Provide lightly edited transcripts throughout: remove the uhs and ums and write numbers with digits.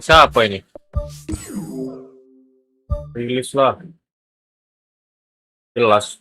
Siapa ini? Rilis lah. Jelas.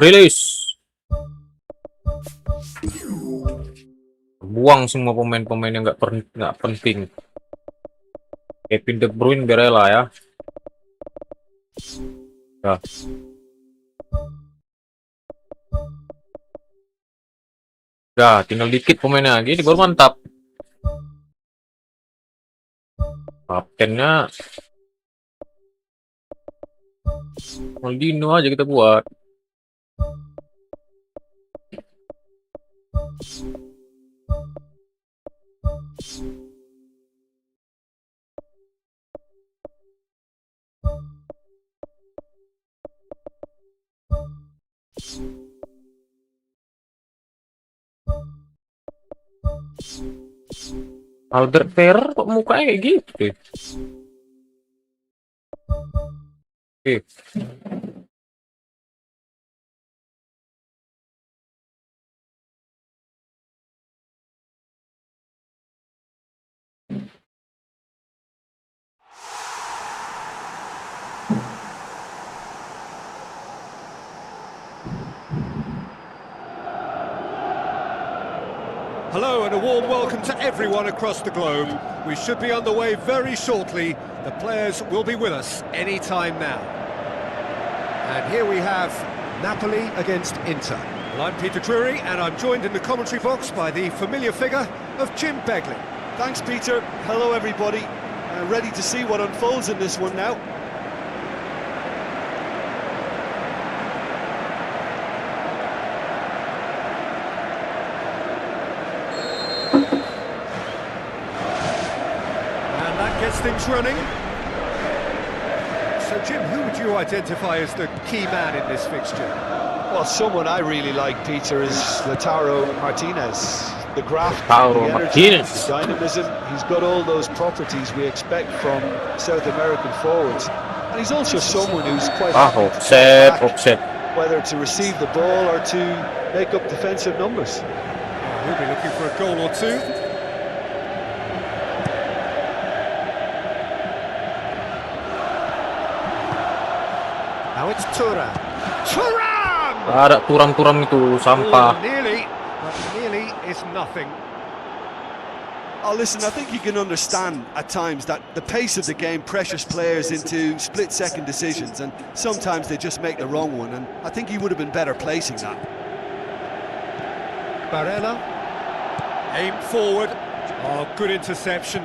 Rilis. Buang semua pemain-pemain yang nggak penting. Kevin De Bruyne berela ya. Nah. Udah, tinggal dikit pemainnya lagi, ini baru mantap. Kaptennya Maldino aja kita buat. Albert Ferrer kok mukanya kayak gitu? Oke. Hello and a warm welcome to everyone across the globe. We should be on the way very shortly. The players will be with us any time now. And here we have Napoli against Inter. Well, I'm Peter Drury and I'm joined in the commentary box by the familiar figure of Jim Begley. Thanks, Peter. Hello, everybody. Ready to see what unfolds in this one now. Gets things running. So, Jim, who would you identify as the key man in this fixture? Well, someone I really like, Peter, is Lautaro Martinez. The graft, Lautaro the energy, Martinez. the dynamism. He's got all those properties we expect from South American forwards. And he's also someone who's quite happy to offset. Whether to receive the ball or to make up defensive numbers. He'll be looking for a goal or two. Now it's Turam. Ada Turam itu sampah. Oh, nearly, but nearly is nothing. Oh, listen, I think you can understand at times that the pace of the game pressures players into split-second decisions, and sometimes they just make the wrong one, and I think he would have been better placing that. Barella, aim forward. Oh, good interception.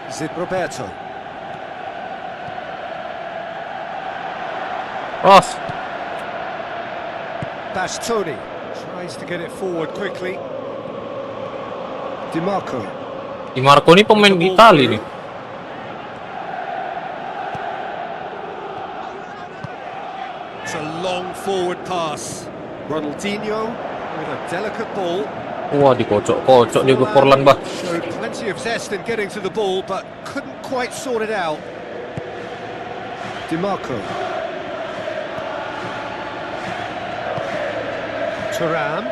Is it Roberto? Ross. Bastoni tries to get it forward quickly. Di Marco ini pemain Italia nih. It's a long forward pass. Ronaldinho with a delicate ball. Wah, dikocok-kocok dia ke Portland, bah. Showed plenty of zest in getting to the ball, but couldn't quite sort it out. Di Marco. Turam.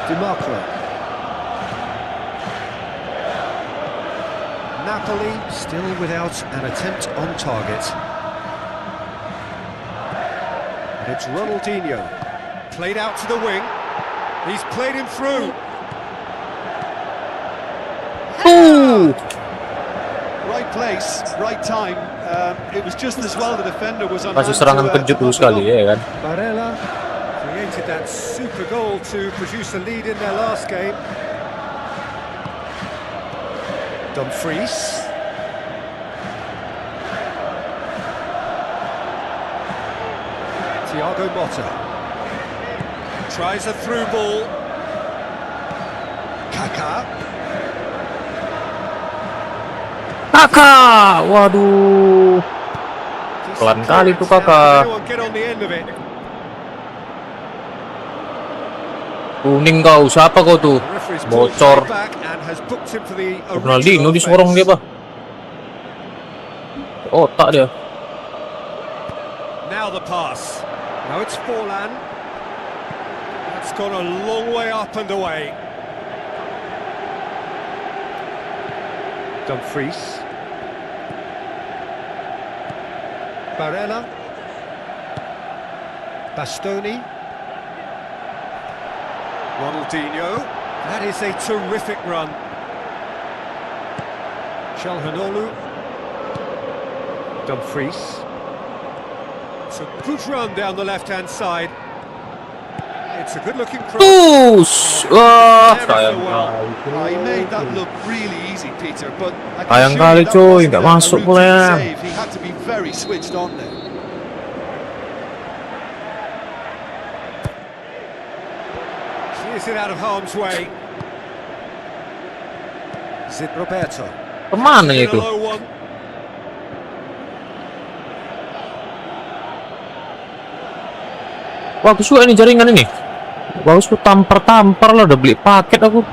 Di Marco. Napoli still without an attempt on target. And it's Ronaldinho. Played out to the wing. He's played him through. Right place, right time. It was just as well the defender was on. Kasih serangan kejut dulu sekali ya kan. Barella created that super goal to produce a lead in their last game. Dumfries. Thiago Motta tries a through ball. Kaká. Kakak, waduh, pelan kali tuh Kakak. Kuning kau, siapa kau tuh? Bocor. Ronaldinho disorong dia, Pak. Otak dia. Now the pass. Now it's Forlan. That's gone a long way up and away. Dumfries. Barella. Bastoni. Ronaldinho. That is a terrific run. Calhanoglu. Dumfries. It's a good run down the left-hand side. It's a good-looking cross. Wah, sayang He made that look really easy, Peter, but sayang kali cuy, nggak masuk boleh. He had to be very switched on there. Clears it out of harm's way. Zid Roberto. Kemana itu? Bagus juga ini jaringan ini. Bagus tuh, tampar-tampar lah, udah beli paket aku.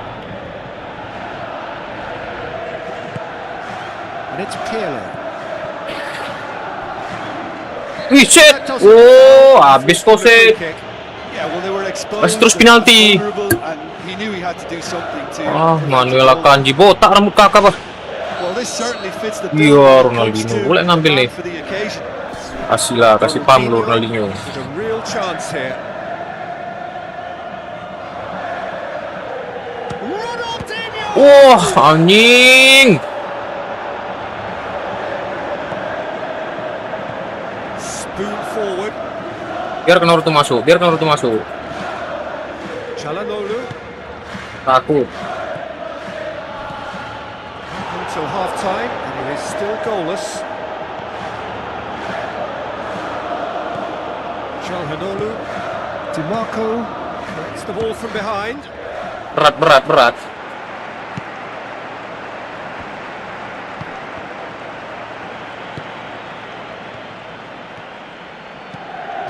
Wih, shit. Oh, habis kok sih. Masih terus penalti. Manuel Akanji botak rambut Kakak, Pak. Iya, Ronaldinho boleh ngambil nih. Kasih lah, kasih pam lu Ronaldinho. Wah, anjing. Biarkan orang itu masuk, biarkan orang itu masuk. Calhanoglu. Takut. Until half time, and it is still goalless. Calhanoglu. DiMarco collects the ball from behind. Berat.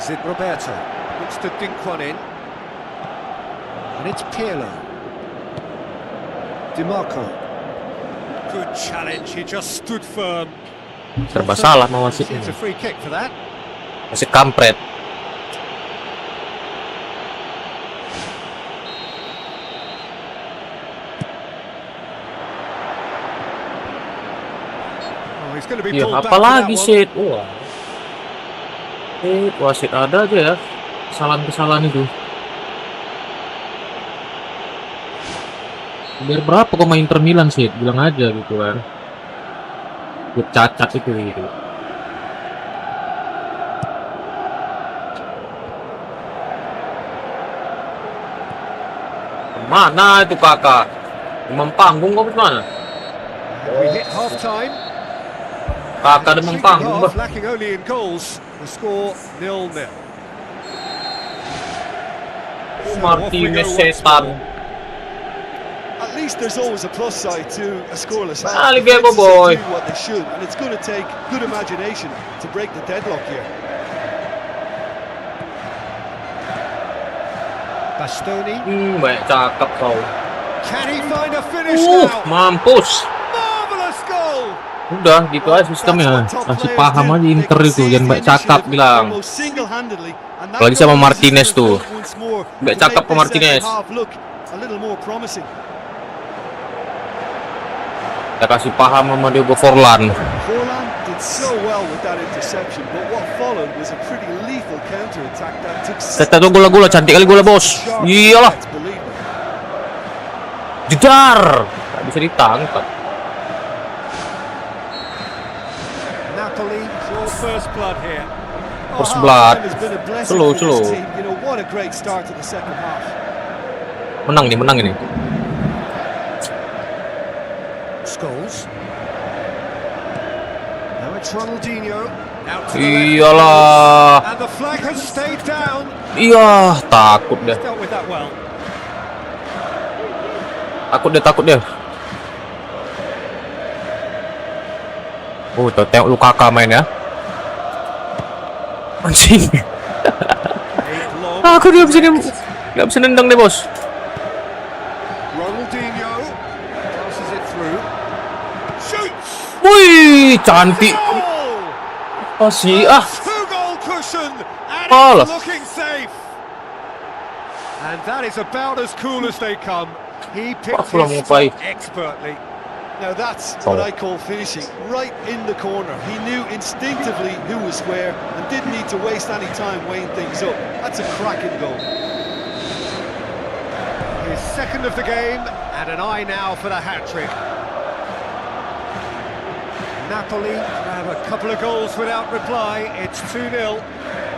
Zid Roberto looks to dink one in, and it's Pirlo. DiMarco. Good challenge, he just stood firm. Serba salah mau wasit. It's a free kick for that. Wasit kampret. Oh, he's going to be Iya, pulled back apalagi for that one. shit. Wah. Wasit ada aja ya kesalahan-kesalahan itu. Biar berapa kok main Inter Milan sih, bilang aja gitu kan. Gue cacat itu gitu. Mana itu Kakak? Demam panggung kok mana? We hit half time. Kakak demam panggung, bah. Lacking only in goals. The score 0-0. Martinez setan. At least there's always a plus side to a scoreless half. Ali Bebo boy. What they should, and it's going to take good imagination to break the deadlock here. Bastoni. Baik cakep kau. Can he find a finish now? Mampus. Marvelous goal. Udah gitu aja sistemnya. Kasih paham aja Inter itu, jangan baik cakap bilang. Apalagi sama Martinez tuh. Baik cakap ke Martinez. Kita kasih paham sama Diego Forlan. Forlan did so well with that interception, but what followed was a pretty lethal counter-attack that took... Kita tuh gula-gula, cantik kali gula bos. Iyalah. Jedar. Gak bisa ditangkap. Napoli draw first blood here. First blood. Slow. You know, what a great start to the second half. Menang ini. Scholes. Now it's Ronaldinho. Out to the Iyalah. left. And the flag has stayed down. Iya, takut deh. Dealt with that well. Takut deh. Oh, tuh tengok Lukaku main ya. Anjing. Aku dia bisa nendang deh, bos. Ronaldinho passes it through. Shoots. Wih, cantik. Masih Two-goal cushion and Alah. it's looking safe. And that is about as cool as they come. He picked his spot expertly. Now that's what I call finishing, right in the corner. He knew instinctively who was where and didn't need to waste any time weighing things up. That's a cracking goal. His second of the game and an eye now for the hat-trick. Napoli have a couple of goals without reply. It's 2-0.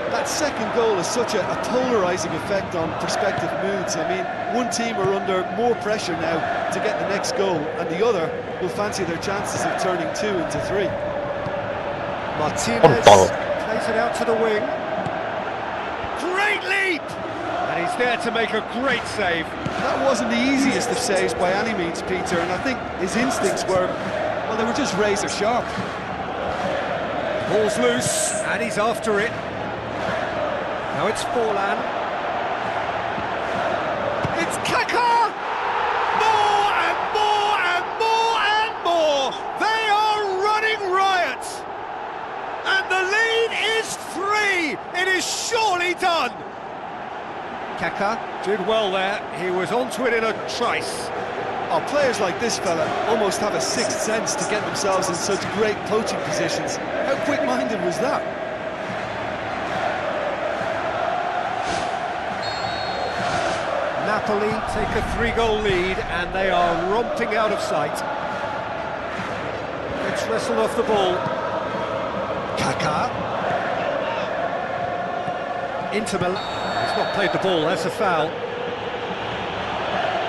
That second goal has such a polarising effect on prospective moods. I mean, one team are under more pressure now to get the next goal, and the other will fancy their chances of turning 2 into 3. Martinez plays it out to the wing. Great leap! And he's there to make a great save. That wasn't the easiest of saves by any means, Peter, and I think his instincts were, well, they were just razor sharp. Ball's loose, and he's after it. Now it's Forlan. It's Kaká! More and more and more and more! They are running riot! And the lead is 3! It is surely done! Kaká did well there. He was onto it in a trice. Oh, players like this fella almost have a sixth sense to get themselves in such great poaching positions. How quick-minded was that? Napoli take a 3-goal lead and they are romping out of sight. Let's wrestle off the ball. Kaká. Inter Milan. He's not played the ball, that's a foul.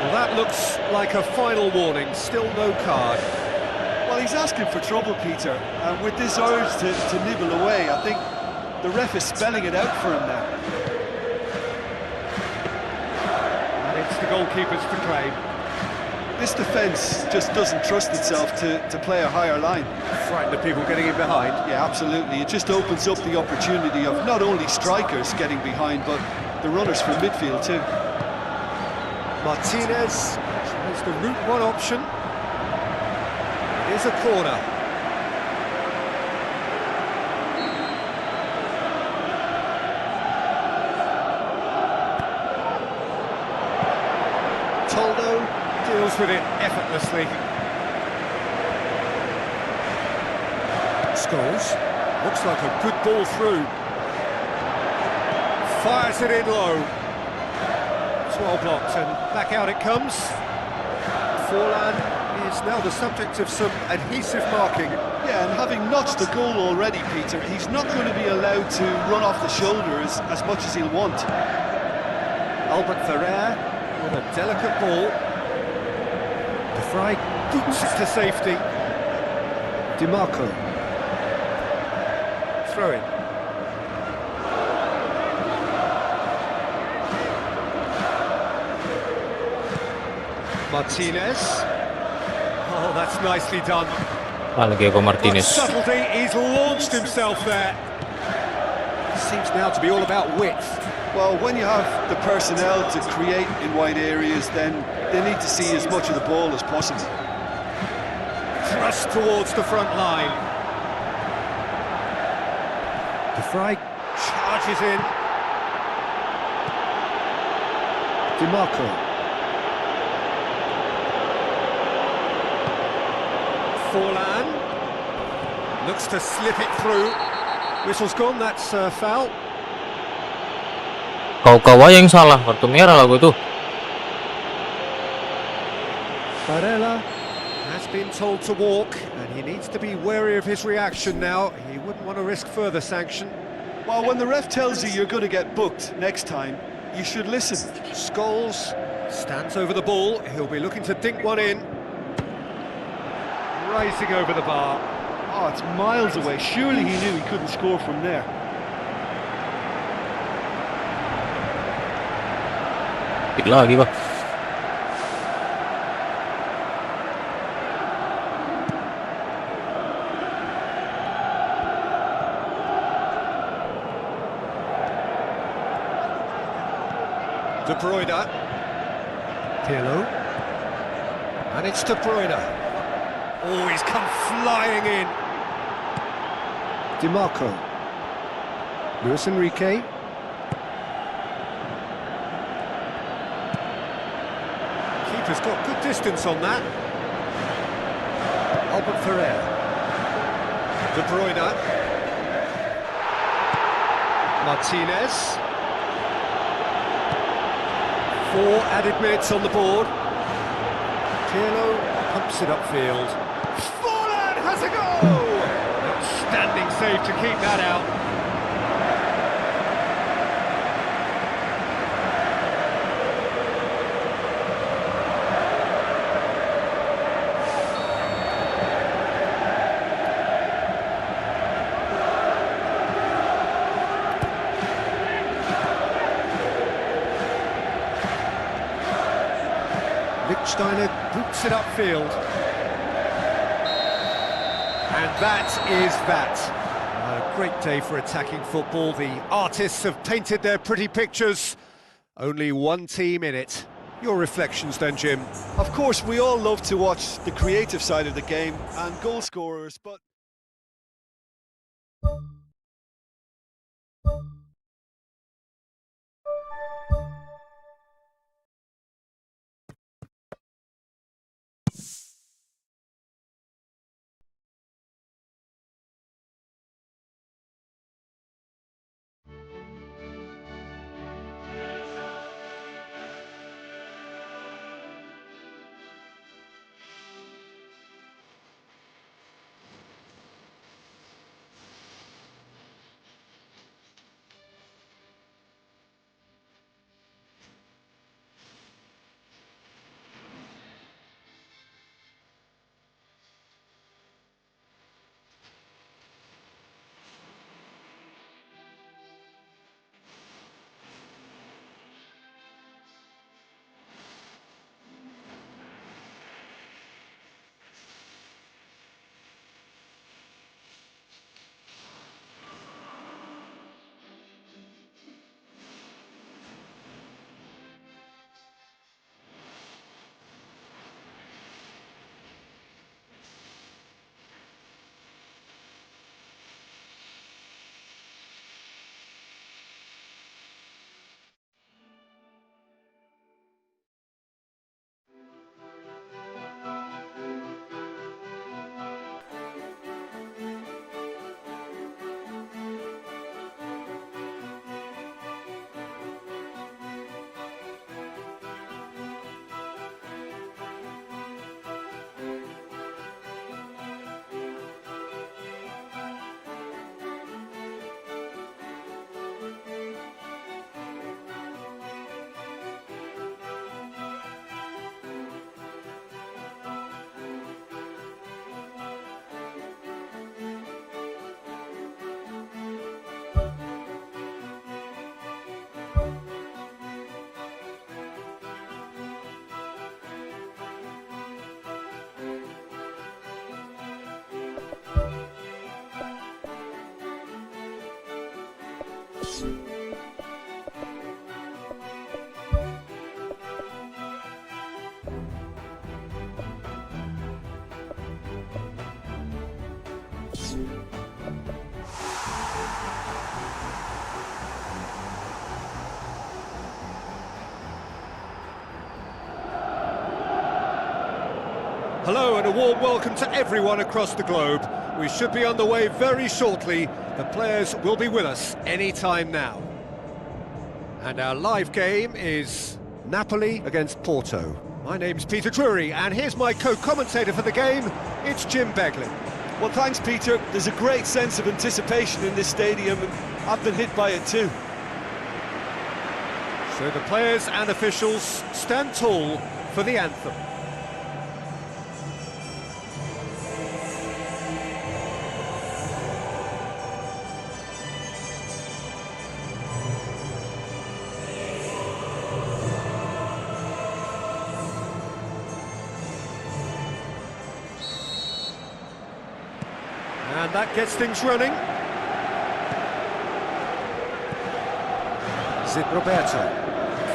Well, that looks like a final warning, still no card. Well, he's asking for trouble, Peter, and with this urge to nibble away, I think the ref is spelling it out for him now. It's the goalkeeper's to claim. This defence just doesn't trust itself to play a higher line. Frightened of people getting in behind. Yeah, absolutely. It just opens up the opportunity of not only strikers getting behind, but the runners from midfield too. Martinez tries the route one option. Here's a corner. Toldo deals with it effortlessly. Scholes looks like a good ball through. Fires it in low. It's well blocked and back out it comes. Forlan is now the subject of some adhesive marking. Yeah, and having notched the goal already, Peter, he's not going to be allowed to run off the shoulders as much as he'll want. Albert Ferrer with a delicate ball. De Vrij boots it to safety. DiMarco. Throw in. Martinez. Oh, that's nicely done. Diego Martinez. What subtlety, he's launched himself there. Seems now to be all about width. Well, when you have the personnel to create in wide areas, then they need to see as much of the ball as possible. Thrust towards the front line. De Vrij charges in. DiMarco. Forlan looks to slip it through. Whistle's gone, that's foul. Kau aja yang salah, kartu merah lah gue tuh. Barella has been told to walk, and he needs to be wary of his reaction now. He wouldn't want to risk further sanction. Well, when the ref tells you you're going to get booked next time, you should listen. Scholes stands over the ball. He'll be looking to dink one in. Rising over the bar. Oh, it's miles away. Surely he knew he couldn't score from there. Hit lagi bang. De Bruyne. Pirlo. And it's De Bruyne. Oh, he's come flying in. DiMarco. Luis Enrique. Keeper's got good distance on that. Albert Ferrer. De Bruyne. Martinez. 4 added minutes on the board. Pirlo pumps it upfield. Forlan has a goal! Outstanding save to keep that out. Lichtsteiner boots it upfield. And that is that. A great day for attacking football. The artists have painted their pretty pictures. Only one team in it. Your reflections then, Jim? Of course, we all love to watch the creative side of the game and goal scorers, but Hello and a warm welcome to everyone across the globe. We should be on the way very shortly. The players will be with us any time now. And our live game is Napoli against Porto. My name's Peter Drury, and here's my co-commentator for the game. It's Jim Begley. Well, thanks, Peter. There's a great sense of anticipation in this stadium, and I've been hit by it too. So the players and officials stand tall for the anthem. And that gets things running. Zid Roberto.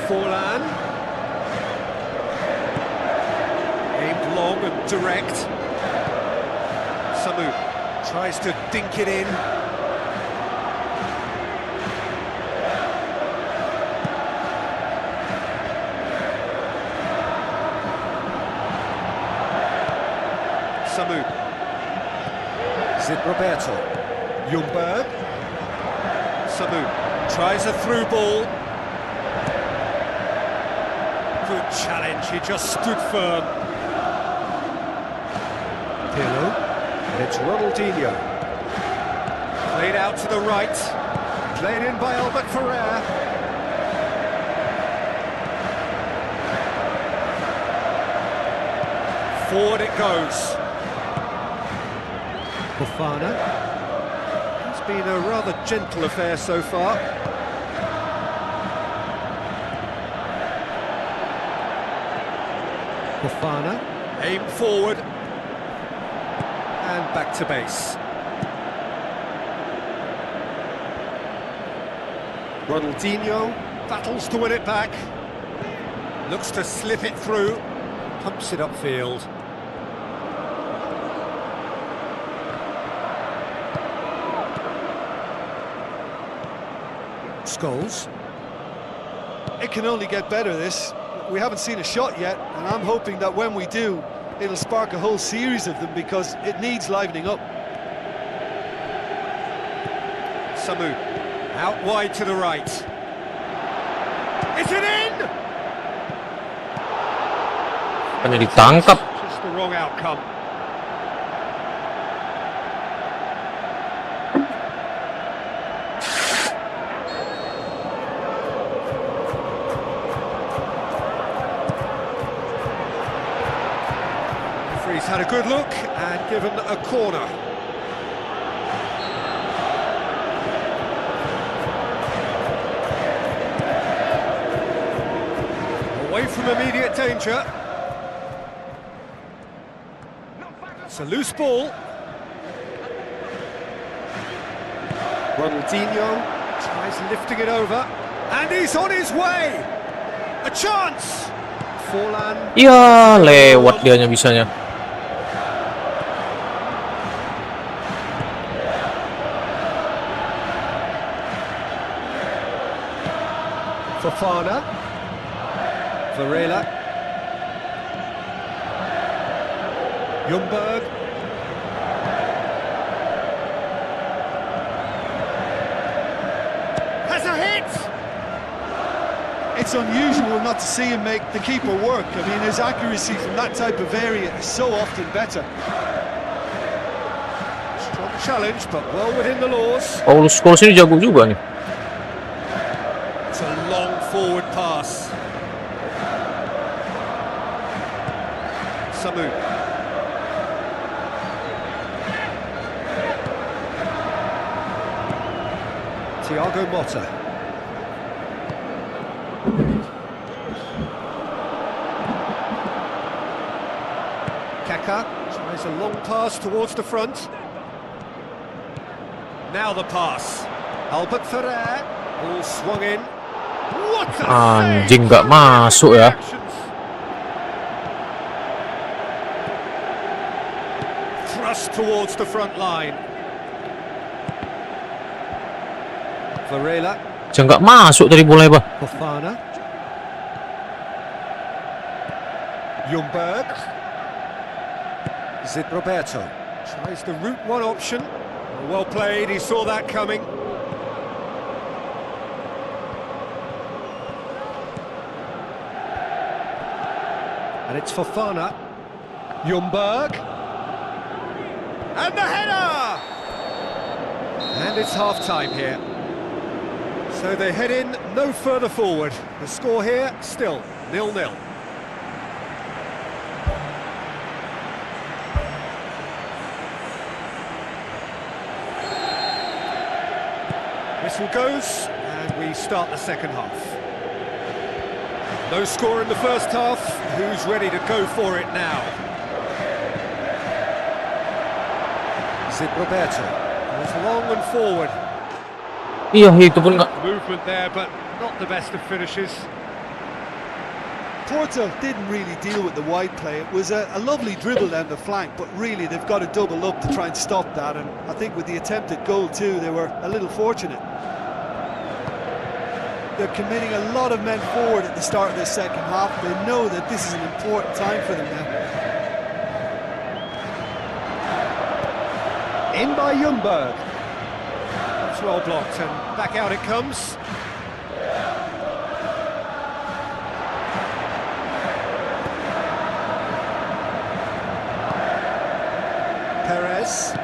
Forlan. Aimed long and direct. Samu tries to dink it in. Samu. Zid Roberto. Ljungberg. Samu tries a through ball. Good challenge, he just stood firm. Pirlo. And it's Ronaldinho. Played out to the right. Played in by Albert Ferrer. Forward it goes. Fofana. It's been a rather gentle affair so far. Fofana, aimed forward. And back to base. Ronaldinho battles to win it back. Looks to slip it through. Pumps it upfield. Scholes. It can only get better, this. We haven't seen a shot yet, and I'm hoping that when we do, it'll spark a whole series of them, because it needs livening up. Samu, out wide to the right. Is it in? Hanya ditangkap. Just the wrong outcome. He's had a good look and given a corner. Away from immediate danger. It's a loose ball. Ronaldinho tries lifting it over. And he's on his way! A chance! Forlan. Ya, lewat dianya bisanya. Fofana. Varela. Ljungberg. Has a hit! It's unusual not to see him make the keeper work. I mean, his accuracy from that type of area is so often better. Strong challenge, but well within the laws. Paulus Scholes ini jago juga nih. It's a long forward pass. Samu. Thiago Motta. Kaka tries a long pass towards the front. Now the pass. Albert Ferrer. Ball swung in. What a Anjing, save! nggak masuk ya. Thrust towards the front line. Varela. Jangan nggak masuk dari bola apa. Fofana. Ljungberg. Is it Roberto? Tries the route one option. Well played, he saw that coming. And it's Fofana. Ljungberg. And the header! And it's half-time here. So they head in no further forward. The score here, still 0-0. Whistle goes, and we start the second half. No score in the first half. Who's ready to go for it now? Is it Roberto? Goes long and forward. Iya, itu pun nggak. Movement there, but not the best of finishes. Porto didn't really deal with the wide play. It was a lovely dribble down the flank, but really they've got to double up to try and stop that, and I think with the attempted goal too, they were a little fortunate. They're committing a lot of men forward at the start of the second half. They know that this is an important time for them now. In by Ljungberg. That's well blocked, and back out it comes. Perez.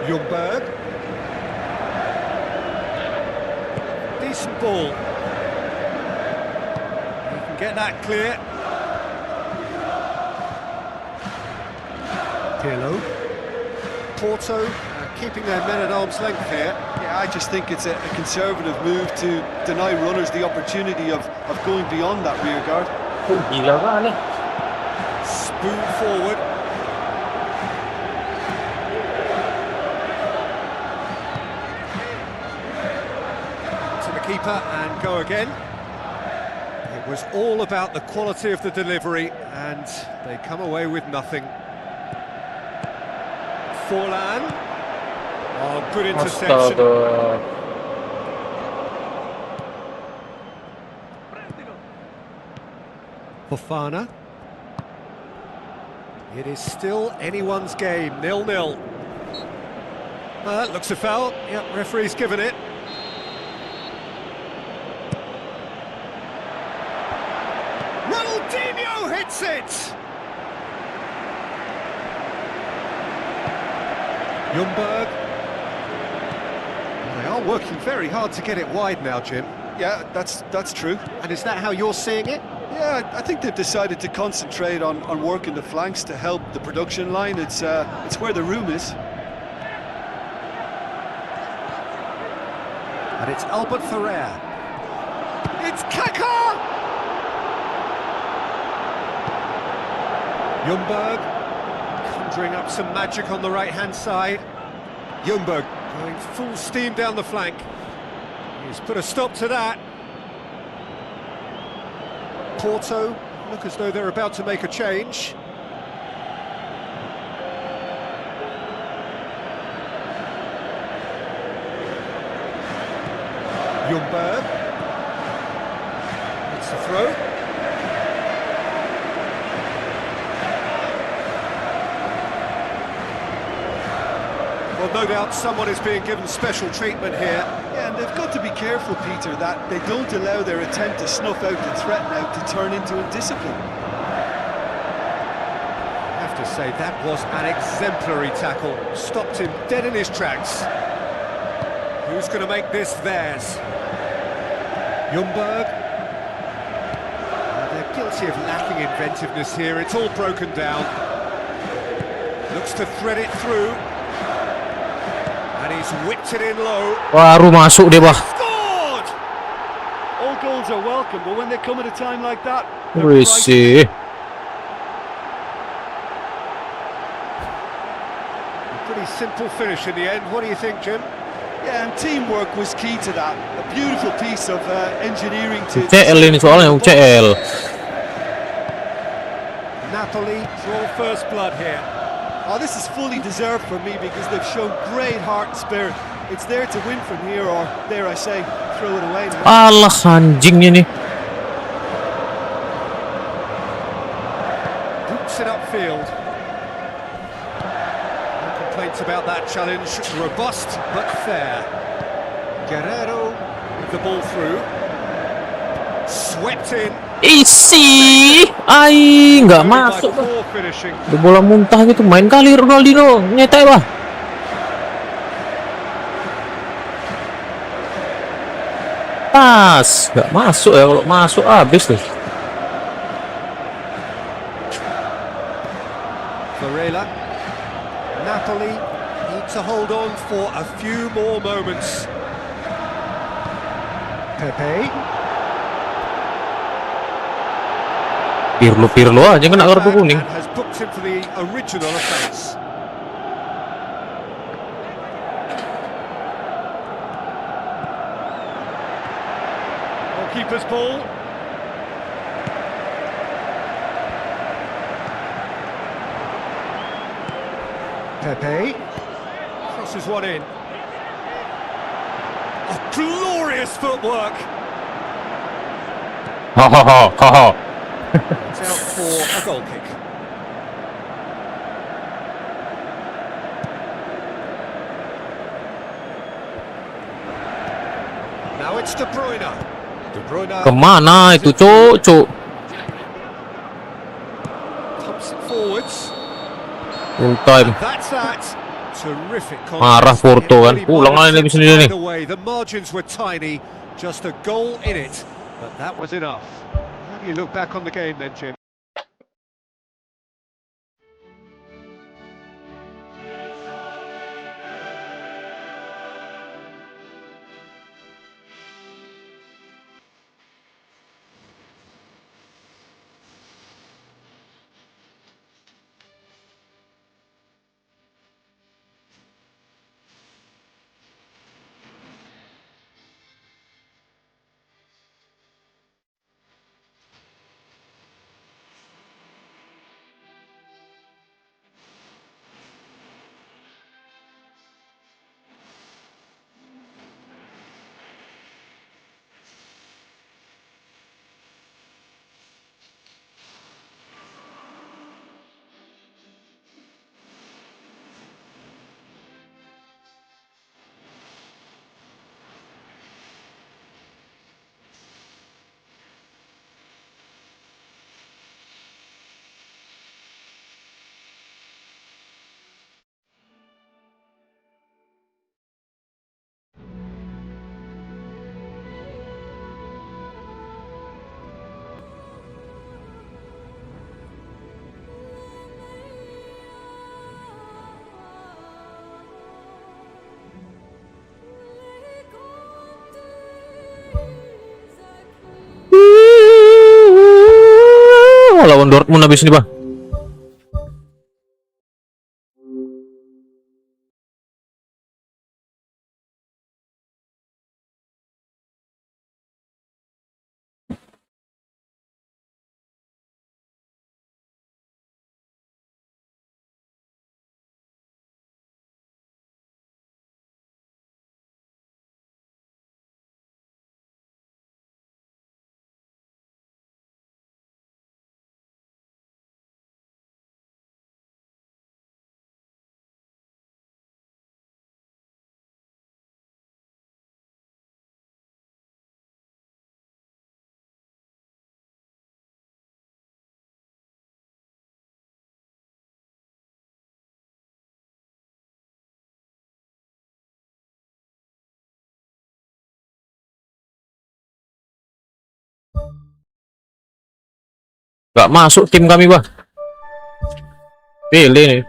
Ljungberg. Decent ball. You can get that clear. Pirlo. Porto keeping their men at arm's length here. Yeah, I just think it's a conservative move to deny runners the opportunity of going beyond that rear guard. Gila kali. Spoon forward. To the keeper and go again. It was all about the quality of the delivery, and they come away with nothing. Forlan. Oh, good interception. Astaga. Fofana. It is still anyone's game, 0-0. That looks a foul. Yep, referee's given it. Ronaldinho hits it! Ljungberg. They are working very hard to get it wide now, Jim. Yeah, that's true. And is that how you're seeing it? Yeah, I think they've decided to concentrate on working the flanks to help the production line. It's where the room is. And it's Albert Ferrer. It's Kaká! Ljungberg conjuring up some magic on the right-hand side. Ljungberg going full steam down the flank. He's put a stop to that. Porto look as though they're about to make a change. Ljungberg. It's the throw. Well, no doubt someone is being given special treatment here. Yeah, and they've got to be careful, Peter, that they don't allow their attempt to snuff out the threat now to turn into indiscipline. I have to say, that was an exemplary tackle. Stopped him dead in his tracks. Who's going to make this theirs? Ljungberg. They're guilty of lacking inventiveness here. It's all broken down. Looks to thread it through. And he's whipped it in low. Baru masuk dia, bah. Scored! All goals are welcome, but when they come at a time like that, they're Wih priceless. sih. A pretty simple finish in the end. What do you think, Jim? Yeah, and teamwork was key to that. A beautiful piece of engineering to... UCL ini soalnya UCL. Napoli draw first blood here. Oh, this is fully deserved for me because they've shown great heart and spirit. It's there to win from here, or dare I say, throw it away now. Allah anjingnya nih. Boots it up field. No complaints about that challenge. Robust but fair. Guerrero with the ball through. Swept in. Isi, nggak Only by masuk bah. poor finishing. Di bola muntah gitu, main kali Ronaldinho, nyetek bah. Pas, nggak masuk ya, kalau masuk habis deh. Varela. Napoli need to hold on for a few more moments. Pepe. Pirlo aja kena kartu kuning. And has booked him for the original offence. Keeper's ball. Pepe crosses one in. Oh, glorious footwork. Ha ha ha ha ha. It's out for a goal kick. Now it's De Bruyne. De Bruyne Kemana itu cuk? pumps it forwards. Full time. That's that. Terrific Marah contest. Porto kan. It really Ulang lagi wanted lebih to sendiri nih. find a way. The margins were tiny, just a goal in it, but that was enough. How do you look back on the game then, Jim? Lawan Dortmund habis ini bah. Gak masuk tim kami bah. Pilih nih.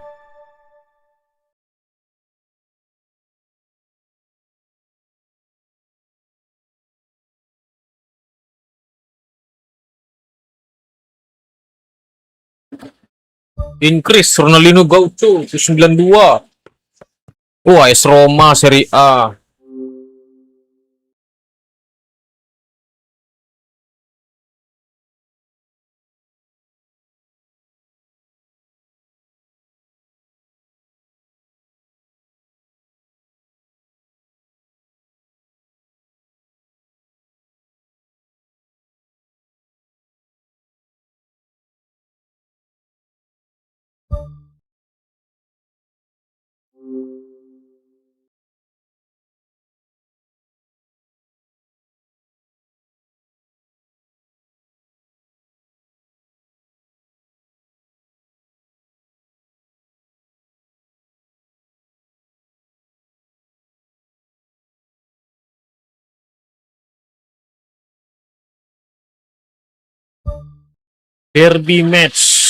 Increase Ronaldinho Gaucho 92. AS Roma Serie A. Derby match.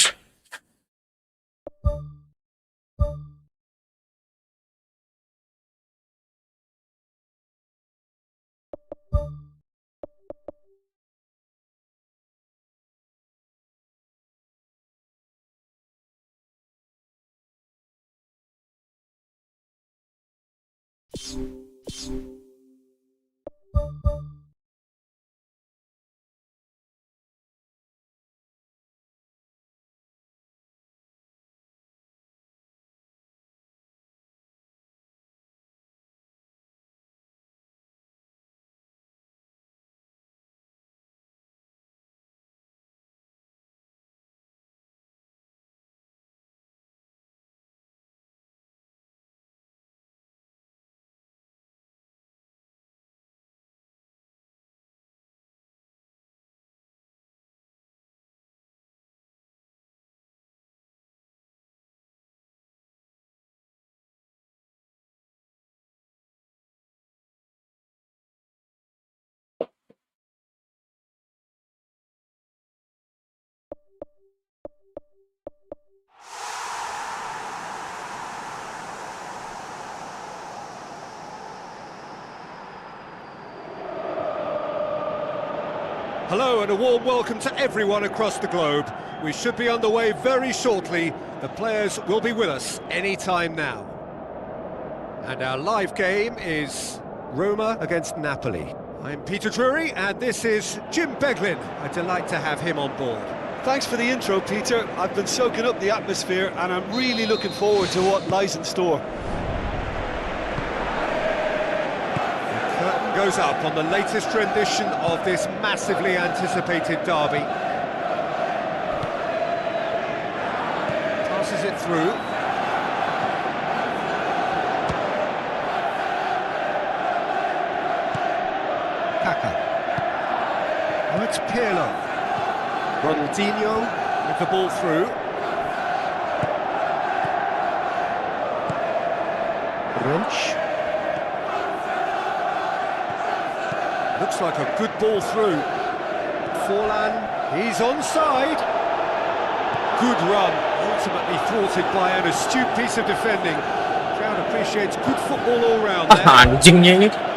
Hello and a warm welcome to everyone across the globe. We should be underway very shortly. The players will be with us any time now. And our live game is Roma against Napoli. I'm Peter Drury and this is Jim Beglin. A delight to have him on board. Thanks for the intro, Peter. I've been soaking up the atmosphere and I'm really looking forward to what lies in store. Curtain goes up on the latest rendition of this massively anticipated derby. Passes it through. Kaka. Oh, it's Pirlo. Ronaldinho with the ball through. Wrench. Looks like a good ball through. Forlan, he's onside. Good run, ultimately thwarted by an astute piece of defending. Crowd appreciates good football all round there. Anjingnya ini.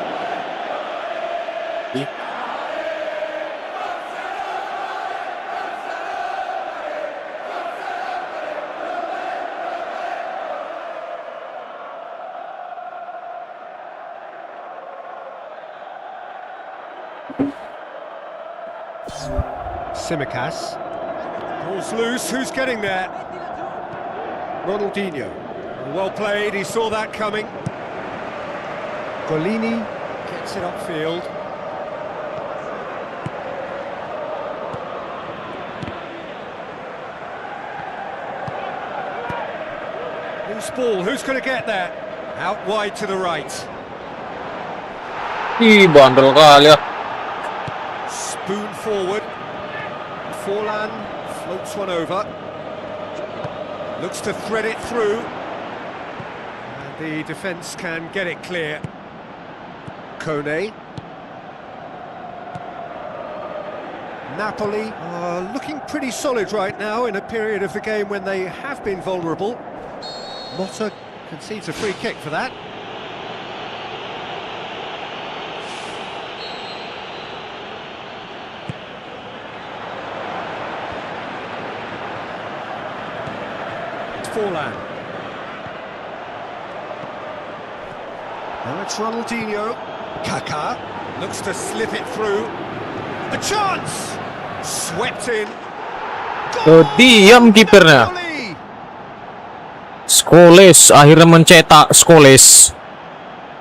Tsimikas. Ball's loose, who's getting there? Ronaldinho. Well played, he saw that coming. Golini gets it upfield. Loose ball, who's going to get there? Out wide to the right. Ih, bandel kali ya. Spoon forward. Forlan floats one over. Looks to thread it through. And the defence can get it clear. Kone. Napoli are looking pretty solid right now in a period of the game when they have been vulnerable. Motta concedes a free kick for that. Forlan. Now it's Ronaldinho. Kaka looks to slip it through. A chance! Swept in. Diam kipernya. Scholes akhirnya mencetak Scholes.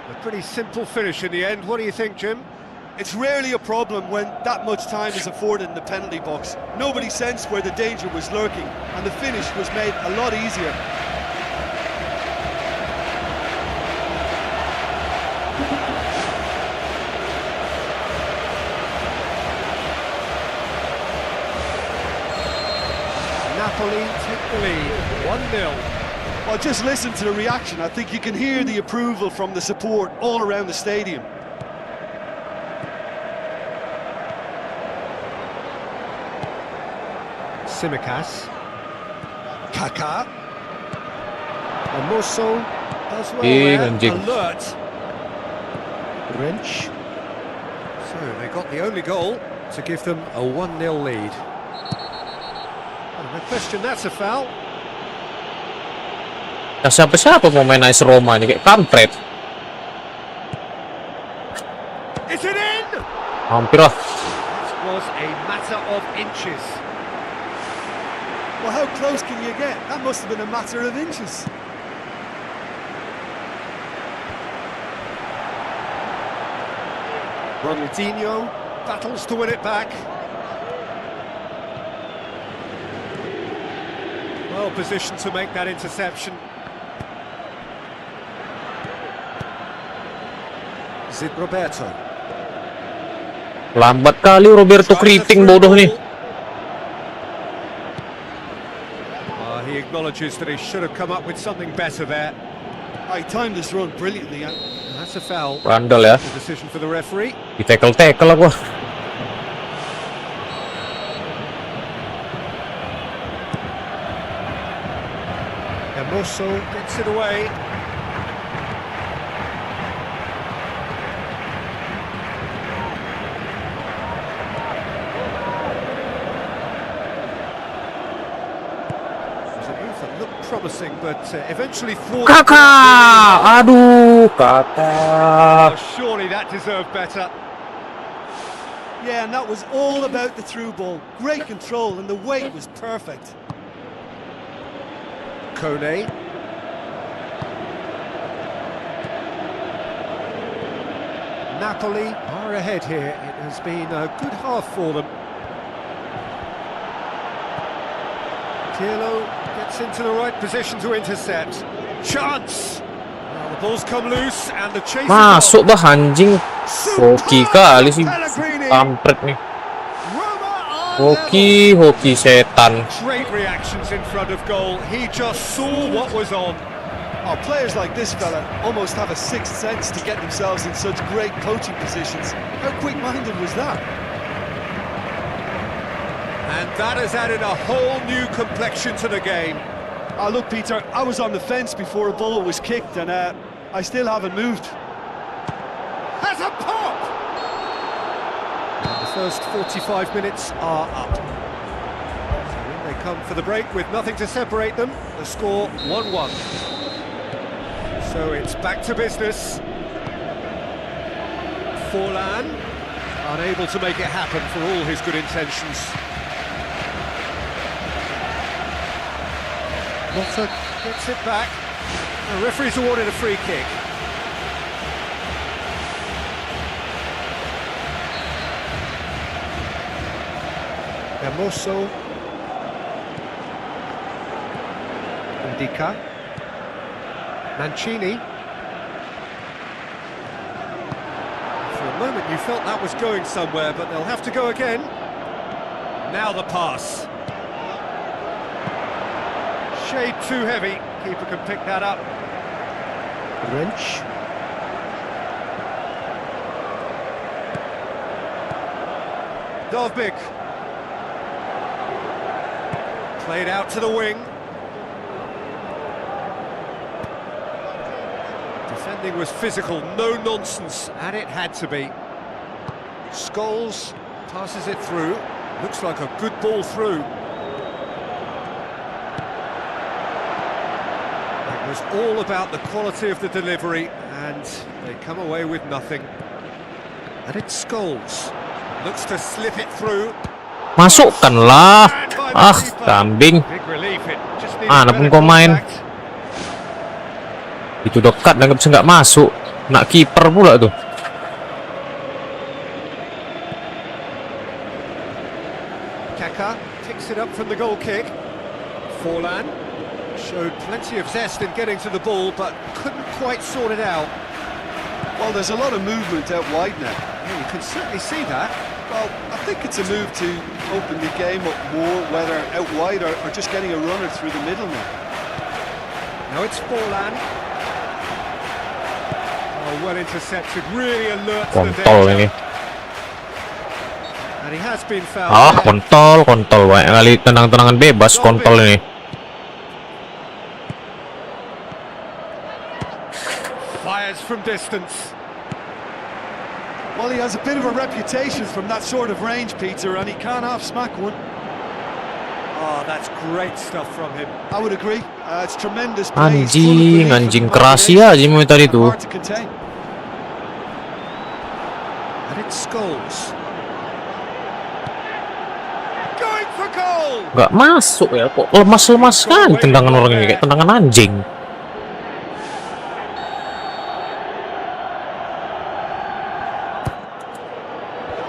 A pretty simple finish in the end. What do you think, Jim? It's rarely a problem when that much time is afforded in the penalty box. Nobody sensed where the danger was lurking, and the finish was made a lot easier. Napoli take the lead, 1-0. Well, just listen to the reaction. I think you can hear the approval from the support all around the stadium. Tsimikas. Kaká. And Musso does well Big there. and jig. Alert. Wrench. So they got the only goal to give them a 1-0 lead. And no question, that's a foul. Nah, siapa-siapa mau main AS Roma nih, kayak kampret. Is it in? Hampir lah. Was a matter of inches. Well, how close can you get? That must have been a matter of inches. Ronaldinho battles to win it back. Well positioned to make that interception. Is it Roberto? Lambat kali Roberto keriting bodoh nih. He acknowledges that he should have come up with something better there. I timed this run brilliantly. And that's a foul. Randal ya. The decision for the referee. Di tackle lah gua. Musso gets it away. It was a move that looked promising, but eventually thwarted. Kaká! Aduh, Kaká. Oh, surely that deserved better. Yeah, and that was all about the through ball. Great control, and the weight was perfect. Kone. Napoli are ahead here. It has been a good half for them. Pirlo gets into the right position to intercept. Chance! Well, the ball's come loose and the chase is Masuk bah anjing. Hoki kali sih Pellegrini. kampret nih. Roma are Hoki setan. Great reactions in front of goal. He just saw what was on. Oh, players like this fella almost have a sixth sense to get themselves in such great coaching positions. How quick-minded was that? And that has added a whole new complexion to the game. Oh, look, Peter, I was on the fence before a ball was kicked, and I still haven't moved. Has a pop! And the first 45 minutes are up. So in they come for the break with nothing to separate them. The score 1-1. So it's back to business. Forlan, unable to make it happen for all his good intentions. Motta gets it back. The referee's awarded a free kick. Hermoso. Indica. Mancini. For a moment you felt that was going somewhere, but they'll have to go again. Now the pass. Shade too heavy. Keeper can pick that up. Wrench. Dovbyk. Played out to the wing. Defending was physical, no nonsense, and it had to be. Scholes passes it through. Looks like a good ball through. It was all about the quality of the delivery, and they come away with nothing. And it's Scholes. Looks to slip it through. Masukkanlah. Ah, kambing. Big relief, it just needed Mana pun kau main. contact. Itu dekat dan bisa nggak masuk. Nak kiper pula tuh. Kaká picks it up from the goal kick. Forlan showed plenty of zest in getting to the ball, but couldn't quite sort it out. Well, there's a lot of movement out wide now. Yeah, you can certainly see that. Well, I think it's a move to open the game up more, whether out wide or just getting a runner through the middle now. Now it's Forlan. Oh, well intercepted, really alert to the Kontol ini. danger. And he has been fouled. Ah, there. kontol. Banyak kali tenang-tenangan bebas kontol ini. Fires from distance. Well, he has a bit of a reputation from that sort of range, Peter, and he can't half-smack one. Oh, that's great stuff from him. I would agree. It's tremendous play. He's full of belief Anjing and keras ya imagination, Jimmy tadi and tuh. hard to contain. And it's Scholes. Going for goal! Gak masuk ya, kok lemas-lemas kan tendangan orang ini kayak tendangan anjing.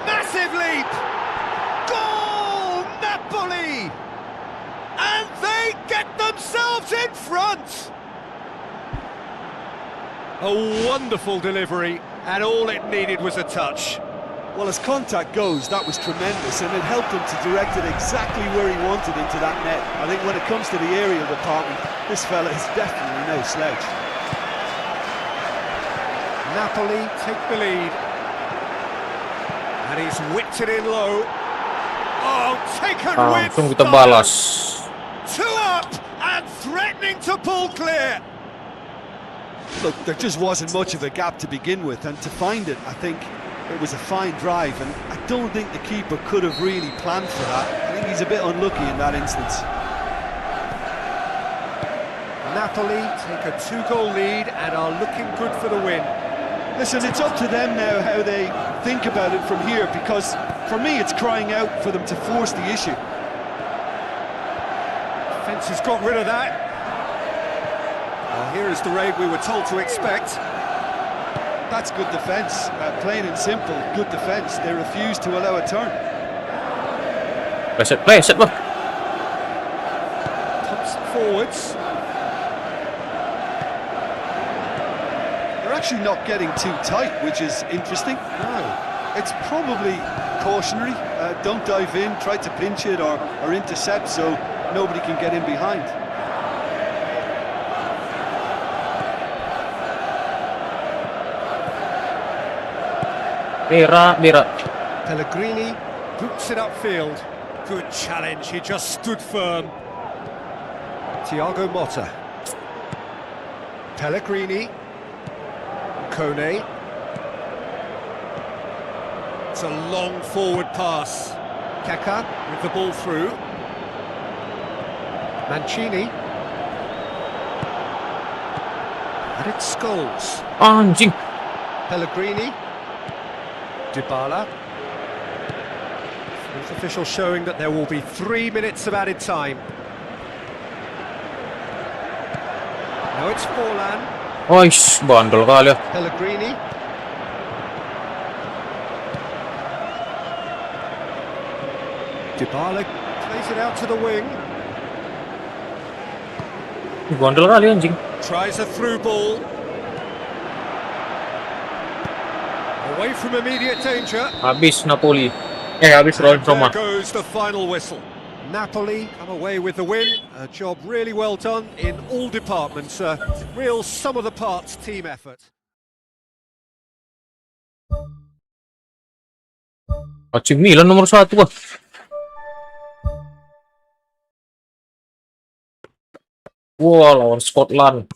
Massive leap! Goal! Napoli! And they get themselves in front! A wonderful delivery, and all it needed was a touch. Well, as contact goes, that was tremendous, and it helped him to direct it exactly where he wanted into that net. I think when it comes to the aerial department, this fella is definitely no slouch. Napoli take the lead. And he's whipped it in low. Oh, taken with Langsung kita style. balas. Two up and threatening to pull clear. Look, there just wasn't much of a gap to begin with, and to find it, I think it was a fine drive, and I don't think the keeper could have really planned for that. I think he's a bit unlucky in that instance. Napoli take a 2-goal lead and are looking good for the win. Listen, it's up to them now how they think about it from here, because for me it's crying out for them to force the issue. Defence has got rid of that. Well, here is the raid we were told to expect. That's good defence, plain and simple, good defence. They refuse to allow a turn. Pleset bah. Pumps it forwards. They're actually not getting too tight, which is interesting. No. It's probably cautionary. Don't dive in, try to pinch it or intercept so nobody can get in behind. Mira. Pellegrini boots it upfield. Good challenge, he just stood firm. Thiago Motta. Pellegrini. Kone. It's a long forward pass. Kaka with the ball through. Mancini. And it's Scholes. Anjing. Pellegrini. Dybala. Fourth official showing that there will be 3 minutes of added time. Now it's Forlan. Oish, bandel kali ya. Pellegrini. Dybala plays it out to the wing. Bandel kali anjing. Tries a through ball. Away from immediate danger. Habis Napoli. Habis Roma. There goes the final whistle. Napoli come away with the win. A job really well done in all departments. A real sum of the parts team effort. AC Milan nomor 1 bah. Wah, lawan Scotland.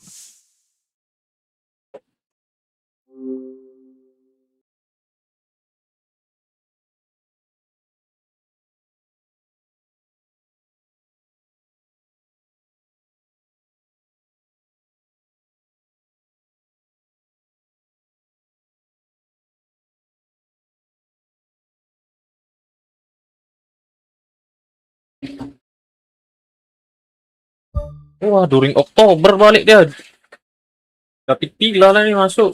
Wah, during Oktober balik dia. Dapat pila lah nih masuk.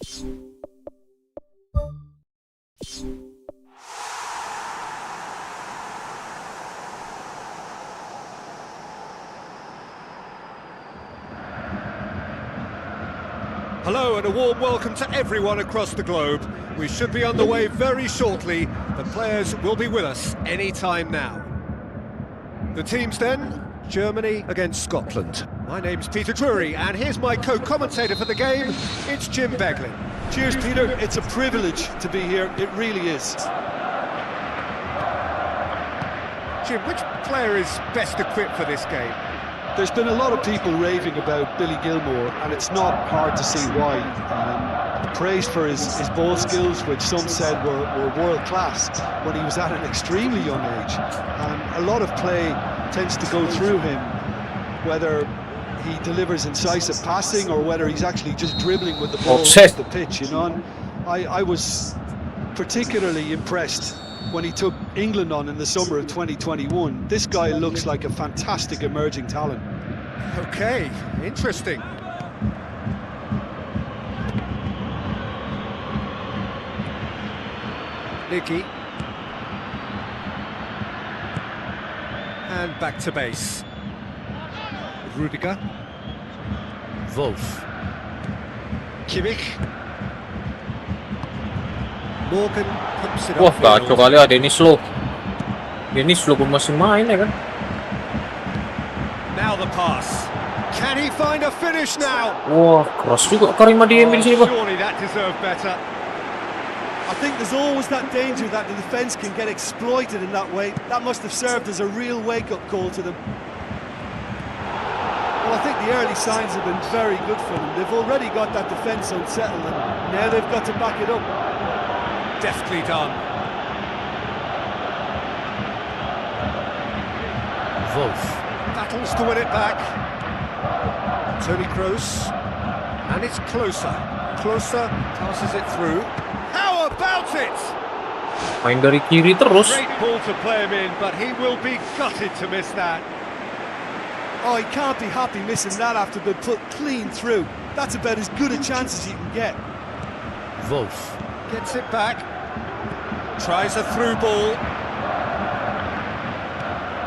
Hello and a warm welcome to everyone across the globe. We should be on the way very shortly. The players will be with us any time now. The teams then, Germany against Scotland. My name's Peter Drury and here's my co-commentator for the game, it's Jim Beglin. Cheers, Peter. It's a privilege to be here. It really is. Jim, which player is best equipped for this game? There's been a lot of people raving about Billy Gilmour, and it's not hard to see why. Praised for his ball skills, which some said were world class when he was at an extremely young age. And a lot of play tends to go through him, whether he delivers incisive passing or whether he's actually just dribbling with the ball off the pitch, you know. And I was particularly impressed when he took England on in the summer of 2021. This guy looks like a fantastic emerging talent. Okay, interesting. Nicky. And back to base. Rudiger. Wolf. Kimmich. Morgan pumps it Wah, up. kacau kali ya Dennis Loh. Dennis Loh pun masih main ya kan? Now the pass. Can he find a finish now? Wah, keras juga Karim Adeyemi di sini, Pak. Surely that deserved better. I think there's always that danger that the defence can get exploited in that way. That must have served as a real wake-up call to them. Well, I think the early signs have been very good for them. They've already got that defence unsettled, and now they've got to back it up. Deftly done. Wolf battles to win it back. Toni Kroos, and it's closer. Closer, passes it through. How about it? Main dari kiri terus. Great ball to play him in, but he will be gutted to miss that. Oh, he can't be happy missing that after being put clean through. That's about as good a chance as you can get. Wolf gets it back. Tries a through ball.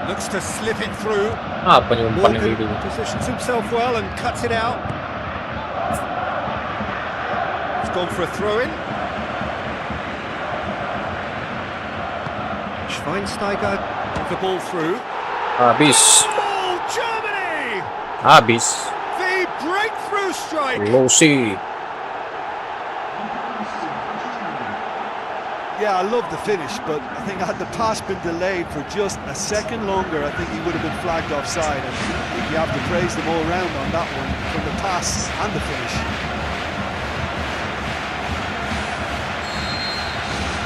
Looks to slip it through. Apa nih umpan yang Morgan gitu? positions himself well and cuts it out. He's gone for a throw-in. Schweinsteiger with the ball through. Habis. Oh, Germany! Habis. The breakthrough strike! Losi. Yeah, I love the finish, but I think had the pass been delayed for just a second longer, I think he would have been flagged offside. And I think you have to praise them all round on that one, from the pass and the finish.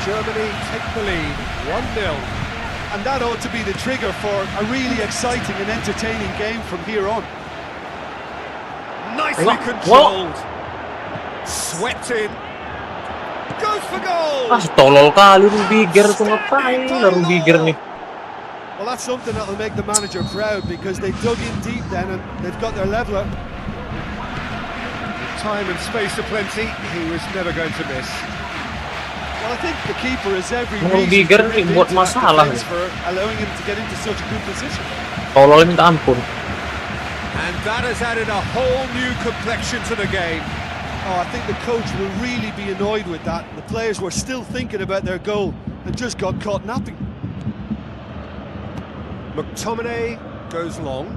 Germany take the lead, 1-0. And that ought to be the trigger for a really exciting and entertaining game from here on. Nicely controlled. Swept in. Goes for goal! Tolol kali Rudiger tuh ngapain lah Rudiger nih. Well, that's something that'll make the manager proud, because they dug in deep then and they've got their leveller. Time and space aplenty, he was never going to miss. Well, I think the keeper has every Rudiger nih buat masalah nih. for allowing him to get into such a good position. Tolol minta ampun. And that has added a whole new complexion to the game. Oh, I think the coach will really be annoyed with that. The players were still thinking about their goal and just got caught napping. McTominay goes long.